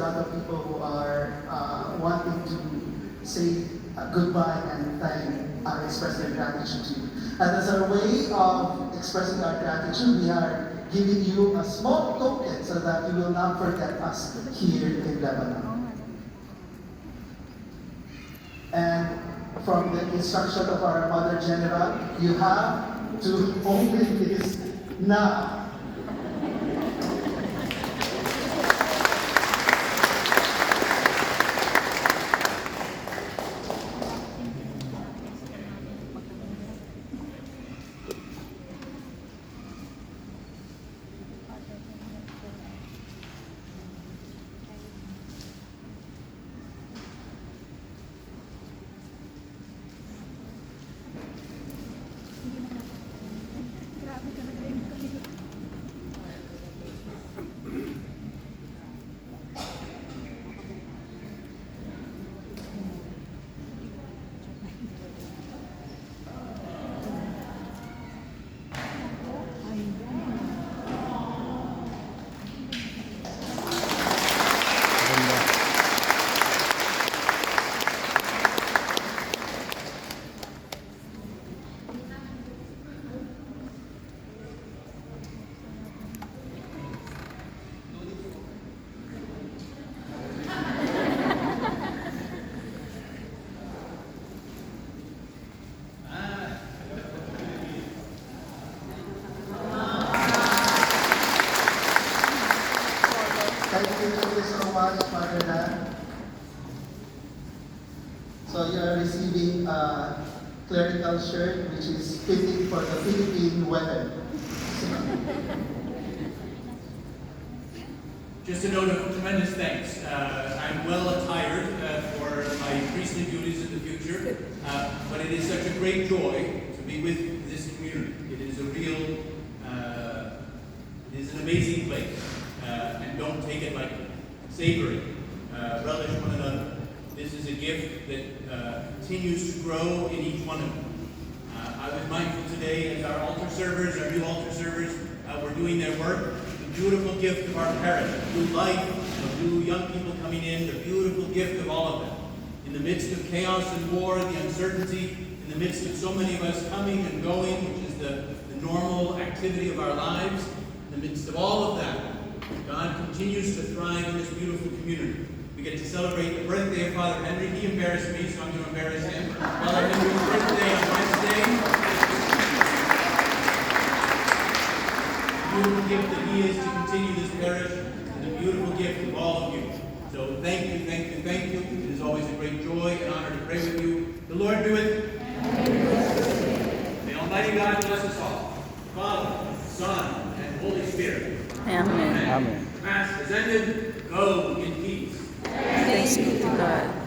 lot of people who are wanting to say goodbye and express their gratitude to you. And as our way of expressing our gratitude, we are giving you a small token so that you will not forget us here in Lebanon. And from the instruction of our Mother General, you have to open this now. Thank you so much, Father Dan. So you are receiving a clerical shirt which is fitting for the Philippine weather. Just a note of tremendous thanks. I'm well attired for my priestly duties in the future, but it is such a great joy to be with this community. It is a real, it is an amazing place, and don't take it lightly. Savor it, relish one another. This is a gift that continues to grow in each one of you. I was mindful today as our altar servers, our new altar servers, were doing their work. Beautiful gift of our parish, of new life, of new young people coming in, the beautiful gift of all of them. In the midst of chaos and war, the uncertainty, in the midst of so many of us coming and going, which is the normal activity of our lives, in the midst of all of that, God continues to thrive in this beautiful community. We get to celebrate the birthday of Father Henry. He embarrassed me, so I'm going to embarrass him. Father Henry's birthday on Wednesday. Beautiful gift that he is to continue this parish, and the beautiful gift of all of you. So thank you, thank you, thank you. It is always a great joy and honor to pray with you. The Lord be with you. May Almighty God bless us all. Father, Son, and Holy Spirit. Amen. Amen. Mass is ended. Go in peace. Thanks be to God.